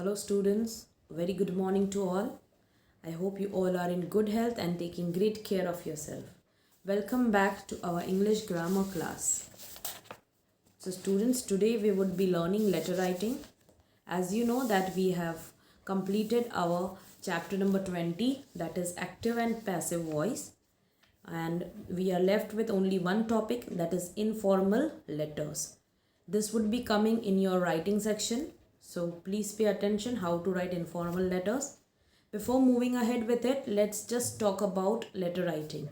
Hello, students. Very good morning to all. I hope you all are in good health and taking great care of yourself. Welcome back to our English grammar class. So, students, today we would be learning letter writing. As you know that we have completed our chapter number 20, that is active and passive voice, and we are left with only one topic, that is informal letters. This would be coming in your writing section, so please pay attention how to write informal letters. Before moving ahead with it, let's just talk about letter writing.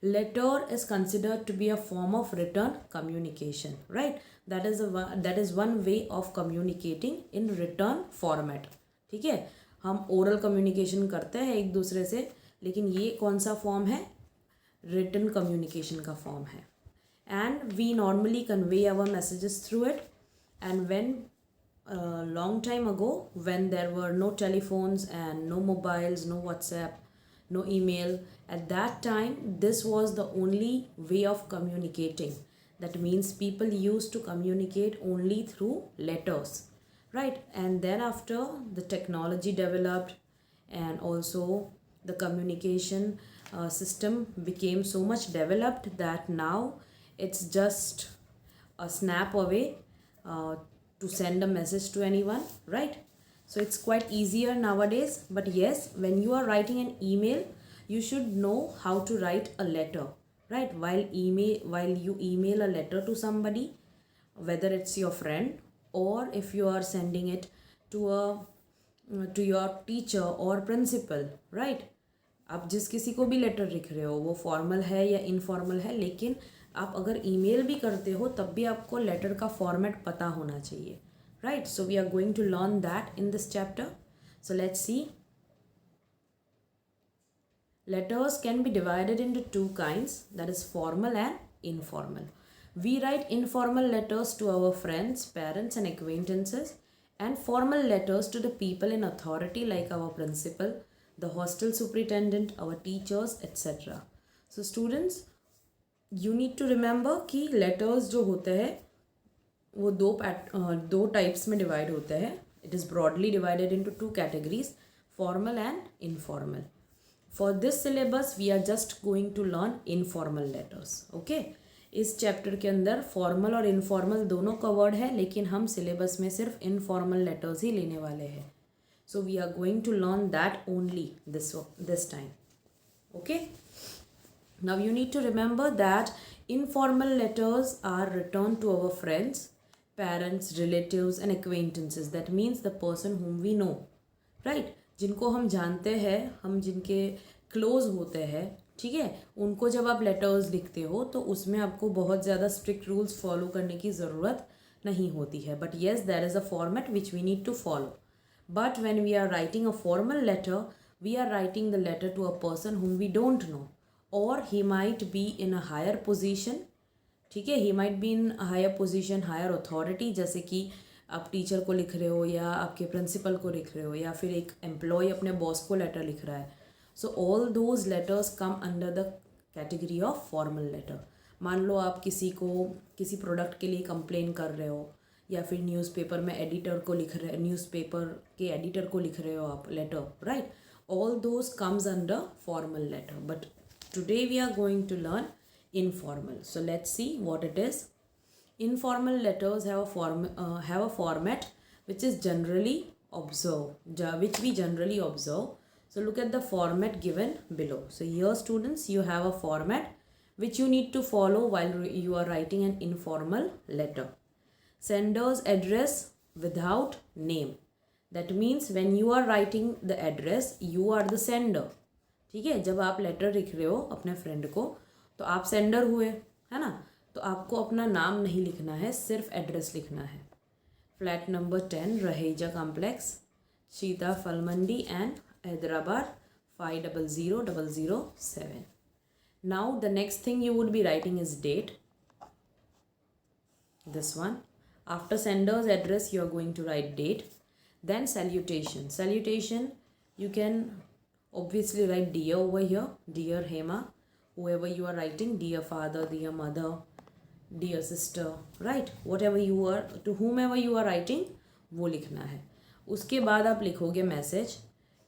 Letter is considered to be a form of written communication, right? That is one way of communicating in written format. ठीक है, हम oral communication करते हैं एक दूसरे से, लेकिन ये कौन सा फॉर्म है? रिटन कम्युनिकेशन का फॉर्म है. And we normally convey our messages through it. And when long time ago, when there were no telephones and no mobiles, no WhatsApp, no email, at that time this was the only way of communicating. That means people used to communicate only through letters, right? And then after the technology developed, and also the communication system became so much developed that now it's just a snap away to send a message to anyone, right? So it's quite easier nowadays. But yes, when you are writing an email, you should know how to write a letter, right? While you email a letter to somebody, whether it's your friend or if you are sending it to your teacher or principal, right? आप जिस किसी को भी letter लिख रहे हो, वो formal है या इनफॉर्मल है, लेकिन आप अगर ईमेल भी करते हो तब भी आपको लेटर का फॉर्मेट पता होना चाहिए, right? So we are going to learn that in this chapter. So let's see. Letters can be divided into two kinds, that is formal and informal. We write informal letters to our friends, parents and acquaintances, and formal letters to the people in authority like our principal, the hostel superintendent, our teachers, etc. So students, you need to remember कि letters जो होते हैं वो दो types में divide होते हैं. It is broadly divided into two categories, formal and informal. For this syllabus we are just going to learn informal letters. Okay, इस चैप्टर के अंदर फॉर्मल और इनफॉर्मल दोनों कवर्ड है, लेकिन हम सिलेबस में सिर्फ इनफॉर्मल लेटर्स ही लेने वाले हैं. So we are going to learn that only this time. Okay, now you need to remember that informal letters are written to our friends, parents, relatives and acquaintances. That means the person whom we know, right? जिनको हम जानते हैं, हम जिनके close होते हैं, ठीक है, उनको जब आप लेटर्स लिखते हो तो उसमें आपको बहुत ज़्यादा स्ट्रिक्ट रूल्स फॉलो करने की ज़रूरत नहीं होती है. But yes, there is a format which we need to follow. But when we are writing a formal letter, we are writing the letter to a person whom we don't know, or he might be in a higher position. ठीक है, he might be in a higher position, higher authority. जैसे कि आप teacher को लिख रहे हो या आपके प्रिंसिपल को लिख रहे हो या फिर एक एम्प्लॉय अपने बॉस को लेटर लिख रहा है. So all those letters come under the category of formal letter. मान लो आप किसी प्रोडक्ट के लिए कंप्लेन कर रहे हो, या फिर न्यूज़पेपर में एडिटर को लिख रहे, न्यूज़पेपर के एडिटर को लिख रहे हो आप letter, right? All those comes under formal letter. But today we are going to learn informal. So let's see what it is. Informal letters have a format which is generally which we generally observe. So look at the format given below. So here students, you have a format which you need to follow while you are writing an informal letter. Sender's address without name. That means when you are writing the address, you are the sender. ठीक है, जब आप letter लिख रहे हो अपने friend को तो आप सेंडर हुए, है ना? तो आपको अपना नाम नहीं लिखना है, सिर्फ एड्रेस लिखना है. Flat number 10 Raheja complex, Sita Phal Mandi and Hyderabad 500007. Now the next thing you would be writing is date. This one. After sender's address, you are going to write date. Then salutation. Salutation, you can obviously write dear over here. Dear Hema, whoever you are writing, dear father, dear mother, dear sister, right? Whatever you are, to whomever you are writing, वो लिखना है. उसके बाद आप लिखोगे message.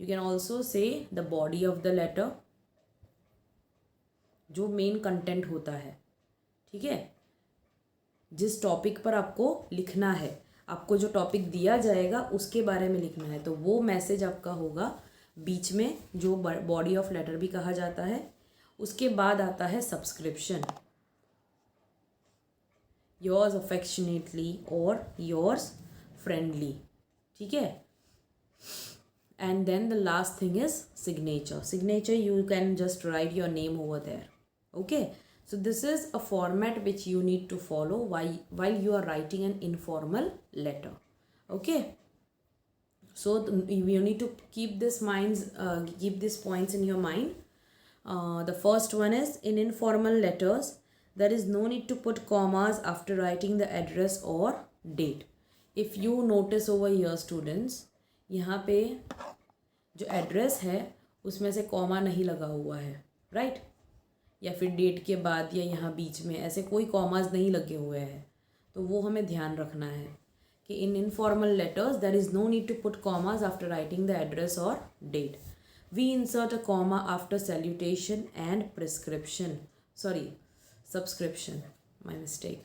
You can also say the body of the letter, जो main content होता है. ठीक है, जिस टॉपिक पर आपको लिखना है, आपको जो टॉपिक दिया जाएगा उसके बारे में लिखना है, तो वो मैसेज आपका होगा बीच में, जो बॉडी ऑफ लेटर भी कहा जाता है. उसके बाद आता है सब्सक्रिप्शन, योर्स अफेक्शनेटली और योर्स फ्रेंडली. ठीक है, and then the last thing is signature. You can just write your name over there. Okay, so this is a format which you need to follow while you are writing an informal letter. Okay, so you need to keep these points in your mind. The first one is, in informal letters there is no need to put commas after writing the address or date. If you notice over here students, यहाँ पे जो address है उसमें से comma नहीं लगा हुआ है, राइट. या फिर डेट के बाद या यहाँ बीच में ऐसे कोई कॉमाज नहीं लगे हुए हैं, तो वो हमें ध्यान रखना है कि in informal letters there is no need to put commas after writing the address और date. We insert a comma after salutation and subscription, my mistake.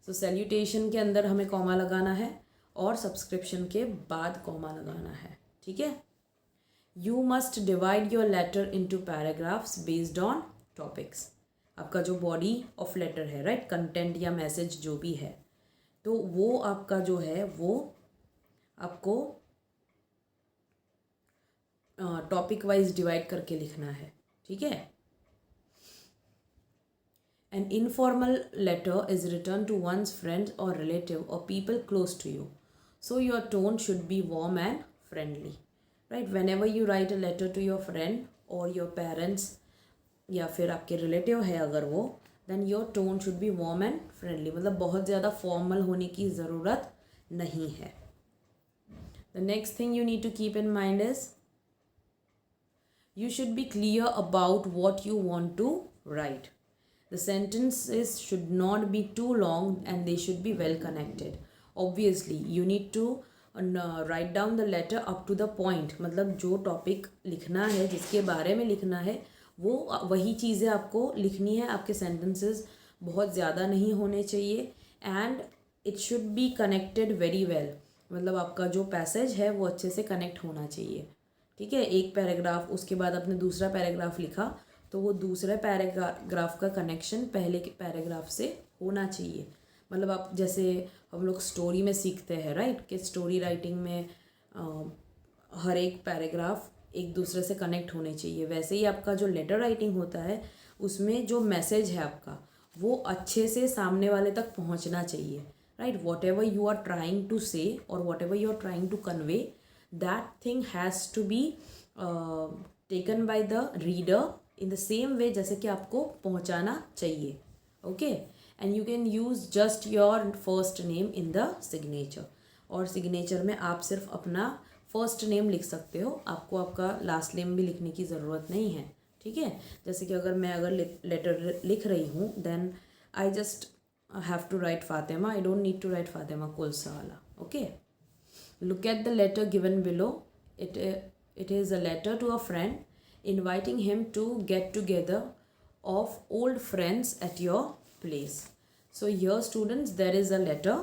So salutation के अंदर हमें कॉमा लगाना है और सब्सक्रिप्शन के बाद कॉमा लगाना है. ठीक है. You must divide your letter into paragraphs based on topics. आपका जो बॉडी ऑफ लेटर है, राइट, कंटेंट या मैसेज जो भी है, तो वो आपका जो है वो आपको टॉपिक वाइज डिवाइड करके लिखना है. ठीक है. An informal letter is written to one's friend or relative or people close to you. So your tone should be warm and friendly. Right? Whenever you write a letter to your friend or your parents या फिर आपके relative है अगर वो, then your tone should be warm and friendly. मतलब बहुत ज़्यादा formal होने की ज़रूरत नहीं है. The next thing you need to keep in mind is you should be clear about what you want to write. The sentences should not be too long and they should be well connected. Obviously, you need to write down the letter up to the point. मतलब जो topic लिखना है, जिसके बारे में लिखना है, वो वही चीज़ें आपको लिखनी है. आपके सेंटेंसेस बहुत ज़्यादा नहीं होने चाहिए and it should be connected very well. मतलब आपका जो पैसेज है वो अच्छे से कनेक्ट होना चाहिए. ठीक है. एक पैराग्राफ, उसके बाद आपने दूसरा पैराग्राफ लिखा, तो वो दूसरे पैराग्राफ का कनेक्शन पहले के पैराग्राफ से होना चाहिए. मतलब आप जैसे हम लोग स्टोरी में सीखते हैं, राइट, कि स्टोरी राइटिंग में हर एक पैराग्राफ एक दूसरे से कनेक्ट होने चाहिए. वैसे ही आपका जो लेटर राइटिंग होता है उसमें जो मैसेज है आपका वो अच्छे से सामने वाले तक पहुंचना चाहिए. Right, whatever you are trying to say और whatever you are trying to convey, that thing has to be taken by the reader in the same way जैसे कि आपको पहुंचाना चाहिए. Okay, and you can use just your first name in the signature. और signature में आप सिर्फ अपना फर्स्ट नेम लिख सकते हो, आपको आपका लास्ट नेम भी लिखने की ज़रूरत नहीं है. ठीक है. जैसे कि अगर मैं लेटर लिख रही हूँ, then I just have to write Fatima. I don't need to write Fatima Kulsala. Okay, look at the letter given below. It is a letter to a friend inviting him to get together of old friends at your place. So here students, there is a letter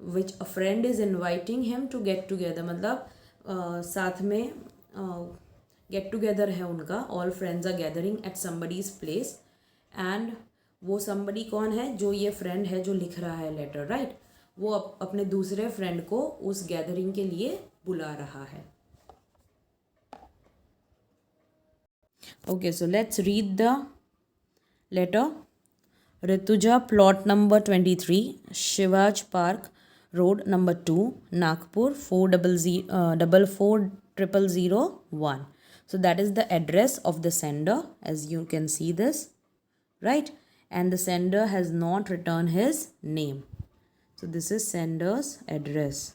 which a friend is inviting him to get together. मतलब साथ में get together है उनका. All friends are gathering at somebody's place and वो somebody कौन है? जो ये friend है जो लिख रहा है letter, right? वो अपने दूसरे फ्रेंड को उस गैदरिंग के लिए बुला रहा है. Okay, so let's read the letter. Rutuja, plot number 23, शिवाज park road number 2, Nagpur 440001. So that is the address of the sender, as you can see this, right? And the sender has not written his name. So this is sender's address.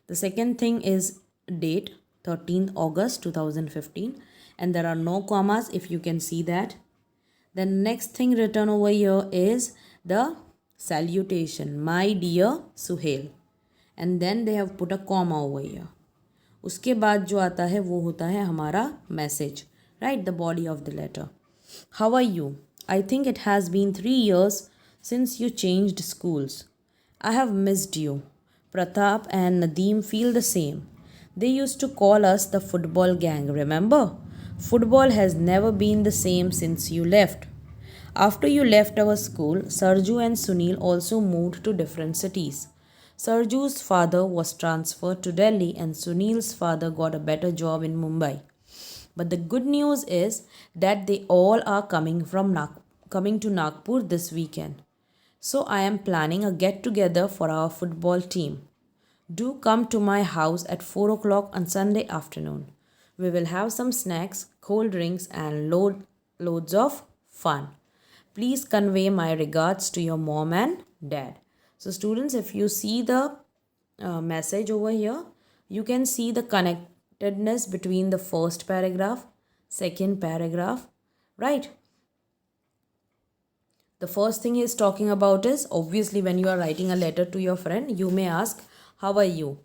The second thing is date, 13th August 2015, and there are no commas if you can see that. The next thing written over here is the salutation, my dear Suhail, and then they have put a comma over here. उसके बाद जो आता है वो होता है हमारा message, right, the body of the letter. How are you? I think it has been 3 years since you changed schools. I have missed you. Pratap and Nadeem feel the same. They used to call us the football gang, remember? Football has never been the same since you left. After you left our school, Sarju and Sunil also moved to different cities. Sarju's father was transferred to Delhi and Sunil's father got a better job in Mumbai. But the good news is that they all are coming to Nagpur this weekend. So I am planning a get together for our football team. Do come to my house at 4 o'clock on Sunday afternoon. We will have some snacks, cold drinks and loads of fun. Please convey my regards to your mom and dad. So students, if you see the message over here, you can see the connectedness between the first paragraph, second paragraph, right? The first thing he is talking about is obviously when you are writing a letter to your friend, you may ask how are you,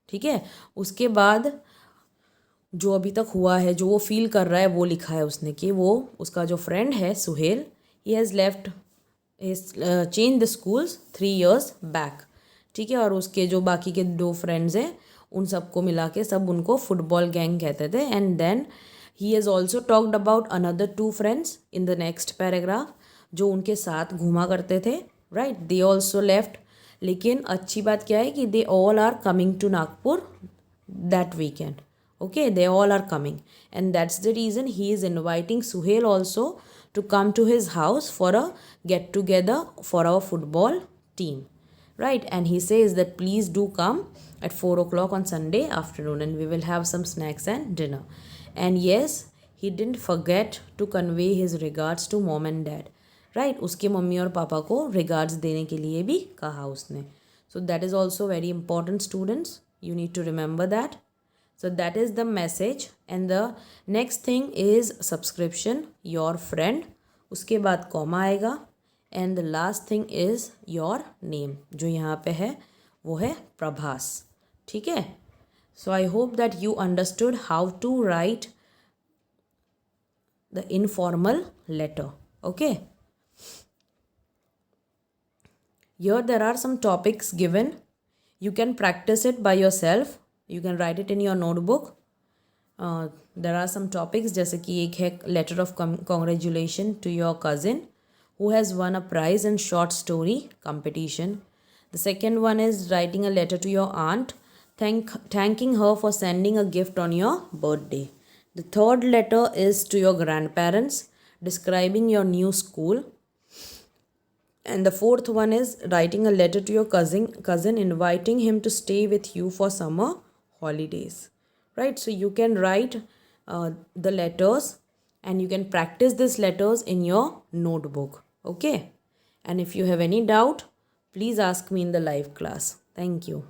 ठीक है. उसके बाद जो अभी तक हुआ है, जो वो फील कर रहा है वो लिखा है उसने कि वो उसका जो फ्रेंड है Suhail, he has left change the schools 3 years back, ठीक है. और उसके जो बाकी के 2 फ्रेंड्स हैं उन सबको मिला के सब उनको फुटबॉल गैंग कहते थे. And then he has also talked about another 2 friends in the next paragraph जो उनके साथ घूमा करते थे, राइट. They also left. लेकिन अच्छी बात क्या है कि they all are coming to Nagpur that weekend. Okay, they all are coming and that's the reason he is inviting Suhail also to come to his house for a get together for our football team, right. And he says that please do come at 4 o'clock on Sunday afternoon and we will have some snacks and dinner. And yes, he didn't forget to convey his regards to mom and dad, right. उसके mummy और पापा को regards देने के लिए भी कहा उसने. So that is also very important students, you need to remember that. So that is the message and the next thing is subscription, your friend, उसके बाद कॉमा आएगा and the last thing is your name जो यहाँ पे है वो है प्रभास, ठीक है. So I hope that you understood how to write the informal letter, okay. Here there are some topics given. You can practice it by yourself. You can write it in your notebook. There are some topics जैसे कि एक है letter of congratulation to your cousin who has won a prize in short story competition. The second one is writing a letter to your aunt thanking her for sending a gift on your birthday. The third letter is to your grandparents describing your new school. And the fourth one is writing a letter to your cousin inviting him to stay with you for summer holidays, right. So you can write the letters and you can practice these letters in your notebook, okay. And if you have any doubt, please ask me in the live class. Thank you.